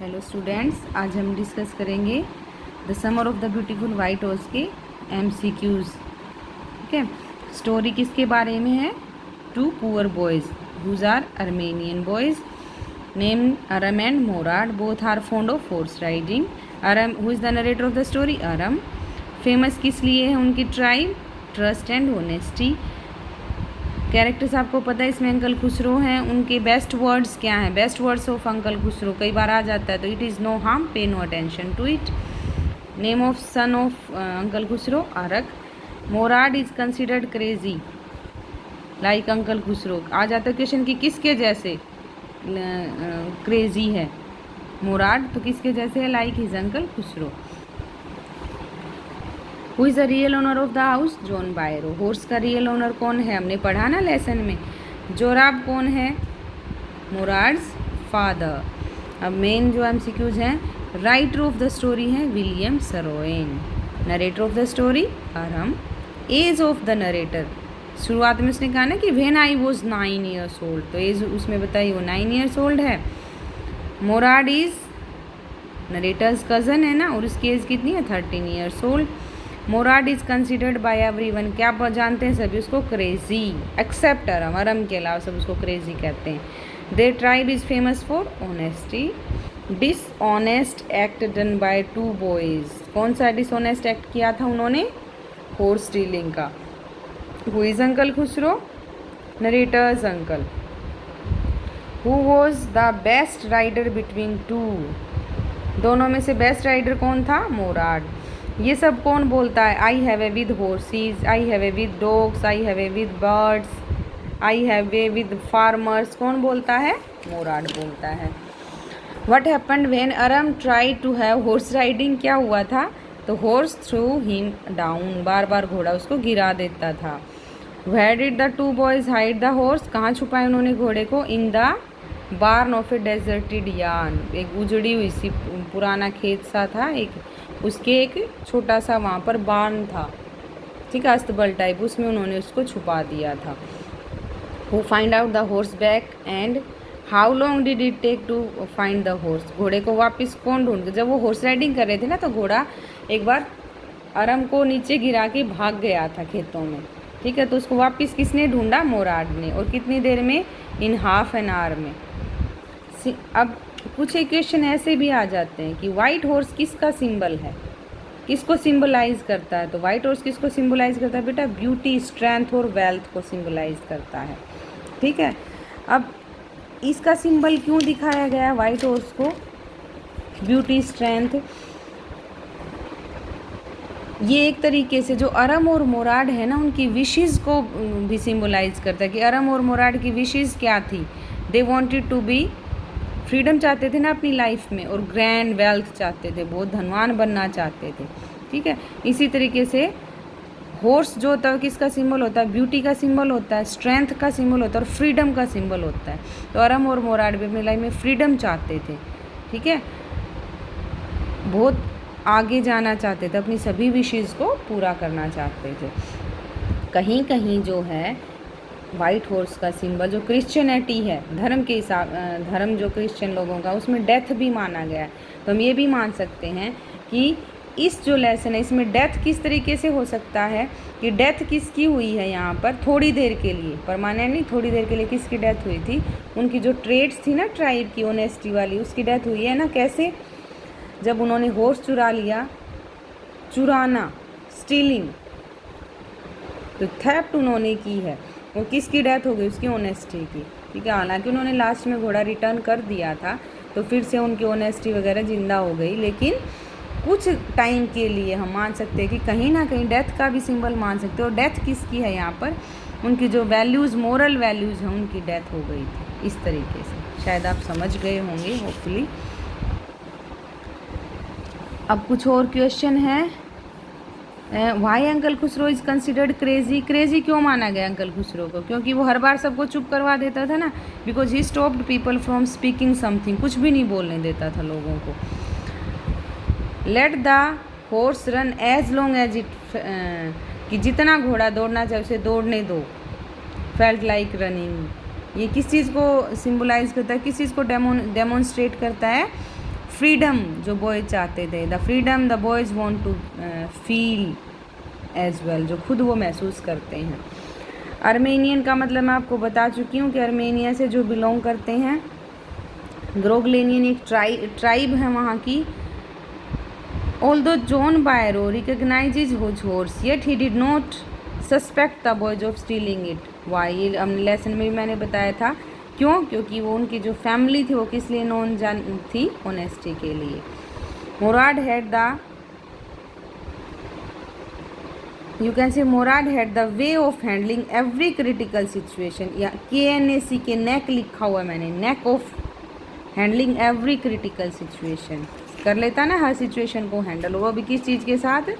Hello students, आज हम discuss करेंगे the summer of the beautiful white horse के MCQs। ठीक है, स्टोरी किसके बारे में है? Two poor boys whose are Armenian boys name Aram and Mourad, both are fond of horse riding. Aram who is the narrator of the story? Aram. Famous किस लिए है उनकी tribe? Trust and honesty. Characters आपको पता है, इसमें uncle Khusro हैं। उनके बेस्ट वर्ड्स क्या हैं? Best words of uncle Khosrove कई बार आ जाता है, तो it is no harm, pay no attention to it. Name of son of uncle Khosrove? Arak. Mourad is considered crazy like uncle Khosrove. आ जाता है क्वेश्चन कि किसके जैसे क्रेजी है मोराड, तो किसके जैसे है? Like his uncle Khusro. Who is the real owner of the house? John बायरो। Horse का रियल ओनर कौन है? हमने पढ़ा ना लेसन में। जोराब कौन है? Mourad's father. अब मेन जो MCQs हैं, राइटर ऑफ द स्टोरी हैं William Saroyan. Narrator of the story Aram. Age of the narrator, शुरुआत में उसने कहा ना कि when I was 9 years old, तो एज उसमें बताइए वो 9 years old है। मोराड इज नरेटर्स कज़न है ना, और उसकी एज कितनी है? 13 years old। Mourad is considered by everyone, क्या जानते हैं सभी उसको? क्रेजी, एक्सेप्ट अरम, अरम के अलावा सब उसको क्रेजी कहते हैं। Their tribe is famous for honesty. Dishonest act done by two boys, कौन सा डिसऑनेस्ट एक्ट किया था उन्होंने? हॉर्स स्टीलिंग का। Who is uncle Khusro? Narrators uncle. Who was the best rider between two, दोनों में से बेस्ट राइडर कौन था? मोराड। ये सब कौन बोलता है? I have a with horses, I have a with dogs, I have a with birds, I have a with farmers, कौन बोलता है? मोराड बोलता है। What happened when Aram try to have horse riding, क्या हुआ था? तो हॉर्स थ्रू हिम डाउन, बार बार घोड़ा उसको गिरा देता था। Where did the two boys hide the horse, कहाँ छुपाए उन्होंने घोड़े को? इन द बार्न ऑफ ए डेजर्टेड यार्न, एक उजड़ी हुई सी पुराना खेत सा था, एक उसके एक छोटा सा वहाँ पर बार्न था, ठीक है, अस्तबल टाइप, उसमें उन्होंने उसको छुपा दिया था। Who find out the horse back and how long did it take to find the horse, घोड़े को वापस कौन ढूंढ? जब वो हॉर्स राइडिंग कर रहे थे ना, तो घोड़ा एक बार अरम को नीचे गिरा के भाग गया था खेतों में, ठीक है, तो उसको वापस किसने ढूंढा? मोराड ने। और कितनी देर में? इन हाफ एन आवर में। अब कुछ इक्वेशन ऐसे भी आ जाते हैं कि वाइट हॉर्स किसका सिंबल है, किसको सिंबलाइज करता है? तो वाइट हॉर्स किसको सिंबलाइज करता है बेटा? ब्यूटी, स्ट्रेंथ और वेल्थ को सिंबलाइज करता है, ठीक है। अब इसका सिंबल क्यों दिखाया गया है वाइट हॉर्स को? ब्यूटी, स्ट्रेंथ, ये एक तरीके से जो अरम और मोराड है ना, उनकी विशेज़ को भी सिंबलाइज करता है कि अरम और मोराड की विशेज़ क्या थी? They wanted to be, freedom चाहते थे ना अपनी लाइफ में, और ग्रैंड वेल्थ चाहते थे, बहुत धनवान बनना चाहते थे, ठीक है। इसी तरीके से हॉर्स जो होता है किसका सिंबल होता है? ब्यूटी का सिंबल होता है, स्ट्रेंथ का सिंबल होता है, और फ्रीडम का सिंबल होता है। तो अरम और मोराड भी अपनी लाइफ में फ्रीडम चाहते थे, ठीक है, बहुत आगे जाना चाहते थे, अपनी सभी विशेज़ को पूरा करना चाहते थे। कहीं कहीं जो है वाइट हॉर्स का सिंबल जो क्रिश्चियनिटी है, धर्म के हिसाब, धर्म जो क्रिश्चियन लोगों का, उसमें डेथ भी माना गया है। तो हम ये भी मान सकते हैं कि इस जो लेसन है इसमें डेथ किस तरीके से हो सकता है कि डेथ किसकी हुई है यहाँ पर? थोड़ी देर के लिए, परमानेंट नहीं, थोड़ी देर के लिए किसकी डेथ हुई थी? उनकी जो ट्रेड्स थी ना ट्राइब की, ऑनेस्टी वाली, उसकी डेथ हुई है ना। कैसे? जब उन्होंने हॉर्स चुरा लिया, चुराना, स्टीलिंग, तो थेफ्ट उन्होंने की है, वो किसकी डेथ हो गई? उसकी ऑनेस्टी की, ठीक है। हालांकि उन्होंने लास्ट में घोड़ा रिटर्न कर दिया था, तो फिर से उनकी ऑनेस्टी वगैरह ज़िंदा हो गई, लेकिन कुछ टाइम के लिए हम मान सकते हैं कि कहीं ना कहीं डेथ का भी सिंबल मान सकते हैं। और डेथ किसकी है यहाँ पर? उनकी जो वैल्यूज़, मोरल वैल्यूज़ हैं, उनकी डेथ हो गई थी। इस तरीके से शायद आप समझ गए होंगे, होपफुली। अब कुछ और क्वेश्चन है। Why uncle Khusro is considered crazy, crazy क्यों माना गया अंकल खुसरो को? क्योंकि वो हर बार सबको चुप करवा देता था ना, because he stopped people from speaking something, कुछ भी नहीं बोलने देता था लोगों को। Let the horse run as long as it, कि जितना घोड़ा दौड़ना चाहे उसे दौड़ने दो। फेल्ट लाइक रनिंग, ये किस चीज़ को सिम्बलाइज करता है, किस चीज़ को डेमोन्स्ट्रेट करता है? फ्रीडम जो बॉयज चाहते थे, the freedom the boys want to feel as well, जो खुद वो महसूस करते हैं। आर्मेनियन का मतलब मैं आपको बता चुकी हूँ कि आर्मेनिया से जो बिलोंग करते हैं। ग्रोगलेनियन एक ट्राइब है वहाँ की। Although John Byro recognizes his horse, yet he did not suspect the boys of stealing it. Why? ये हमने लेसन में भी मैंने बताया था क्यों, क्योंकि वो उनकी जो फैमिली थी वो किस लिए नॉन जान थी, ऑनेस्टी के लिए। Morad had the Morad had the way of handling every critical situation. या KNAC के neck लिखा हुआ है मैंने, neck of handling every critical situation, कर लेता ना हर सिचुएशन को हैंडल, वो भी किस चीज़ के साथ,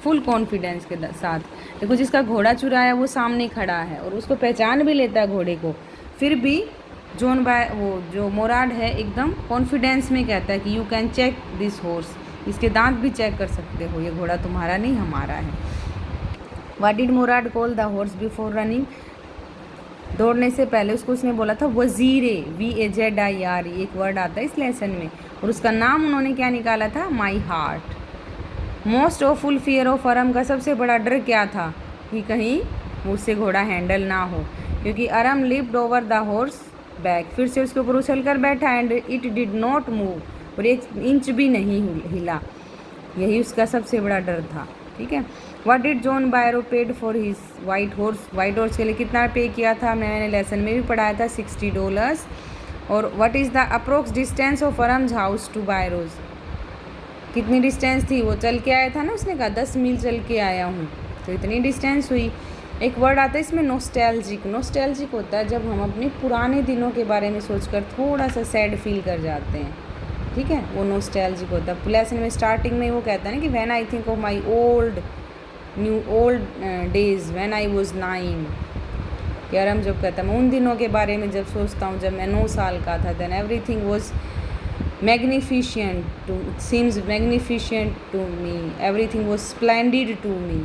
फुल कॉन्फिडेंस के साथ। देखो जिसका घोड़ा चुराया वो सामने खड़ा है और उसको पहचान भी लेता है घोड़े को, फिर भी वो जो मोराड है एकदम कॉन्फिडेंस में कहता है कि you can check this horse, इसके दांत भी चेक कर सकते हो, ये घोड़ा तुम्हारा नहीं हमारा है। What did Mourad call the horse before running? दौड़ने से पहले उसको उसने बोला था वज़ीरे, WAZIR, एक वर्ड आता है इस लेसन में, और उसका नाम उन्होंने क्या निकाला था, my heart. Most awful fear of Aram का सबसे बड़ा डर क्या था कि कहीं मुझसे घोड़ा हैंडल ना हो, क्योंकि Aram lift over the horse back, फिर से उसके ऊपर उछल कर बैठा, and it did not move, और 1 इंच भी नहीं हिला, यही उसका सबसे बड़ा डर था। ठीक है। What did John बायरो paid for his white horse? White horse के लिए कितना पे किया था, मैंने लेसन में भी पढ़ाया था, $60। और what is the approx distance of Aram's house to Byro's? कितनी डिस्टेंस थी, वो चल के आया था ना, उसने कहा 10 मील चल के आया हूँ, तो इतनी डिस्टेंस हुई। एक वर्ड आता है इसमें नोस्टैल्जिक। नोस्टैल्जिक होता है जब हम अपने पुराने दिनों के बारे में सोचकर थोड़ा सा सैड फील कर जाते हैं, ठीक है, वो नोस्टैल्जिक होता है। लेसन में स्टार्टिंग में वो कहता है ना कि when I think of my old days when I was 9, कि अरम जब कहता है मैं उन दिनों के बारे में जब सोचता हूँ जब मैं 9 साल का था, then everything was magnificent to, seems magnificent to me, everything was splendid to me,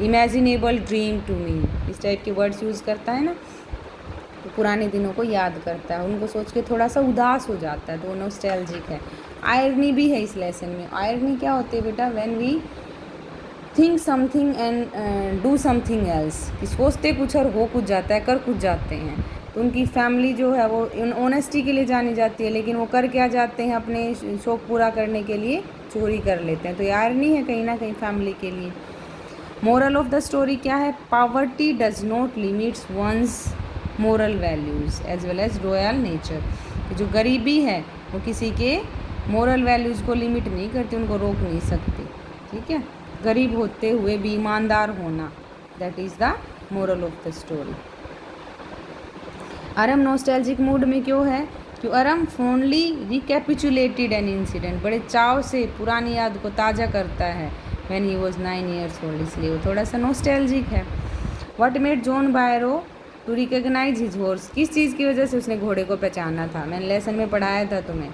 imaginable dream to me, इस टाइप के वर्ड्स यूज़ करता है ना, तो पुराने दिनों को याद करता है, उनको सोच के थोड़ा सा उदास हो जाता है, तो वो नॉस्टैल्जिक है। आयरनी भी है इस लेसन में। आयरनी क्या होती है बेटा, when we think something and do something else, कि सोचते कुछ और हो कुछ जाता है, कर कुछ जाते हैं। तो उनकी फैमिली जो है वो ऑनेस्टी के लिए जानी जाती है, लेकिन वो कर क्या जाते हैं, अपने शौक पूरा करने के लिए चोरी कर लेते हैं, तो यार नहीं है कहीं ना कहीं फैमिली के लिए। मोरल ऑफ द स्टोरी क्या है, poverty does not limits ones moral values as well as royal nature, जो गरीबी है वो किसी के मोरल वैल्यूज़ को लिमिट नहीं करती, उनको रोक नहीं सकती। ठीक है, गरीब होते हुए भी ईमानदार होना, that is the moral of the story. Aram nostalgic mood में क्यों है, कि Aram fondly recapitulated an incident, बड़े चाव से पुरानी याद को ताज़ा करता है, when he was 9 years old, इसलिए वो थोड़ा सा नॉस्टैल्जिक है। What made John Byro to recognize his horse? किस चीज़ की वजह से उसने घोड़े को पहचाना था, मैंने लेसन में पढ़ाया था तुम्हें।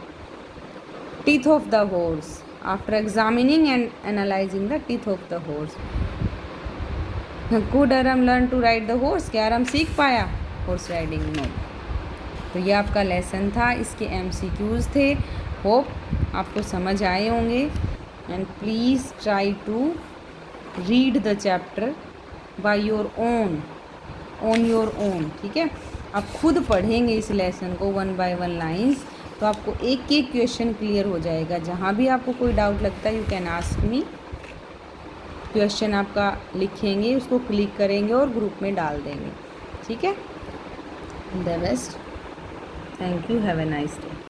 Teeth of the horse, after examining and analyzing the teeth of the horse. Could Aram learn to ride the horse? क्या अरम सीख पाया हॉर्स राइडिंग? नो। तो ये आपका लेसन था, इसके MCQs थे। होप आपको समझ आए होंगे, and please try to read the chapter by your own, on your own. ठीक है, आप खुद पढ़ेंगे इस लेसन को 1 by 1 लाइन्स, तो आपको एक एक क्वेश्चन क्लियर हो जाएगा। जहाँ भी आपको कोई डाउट लगता है you can ask me, question आपका लिखेंगे, उसको क्लिक करेंगे और ग्रुप में डाल देंगे। ठीक है, the best, thank you, have a nice day.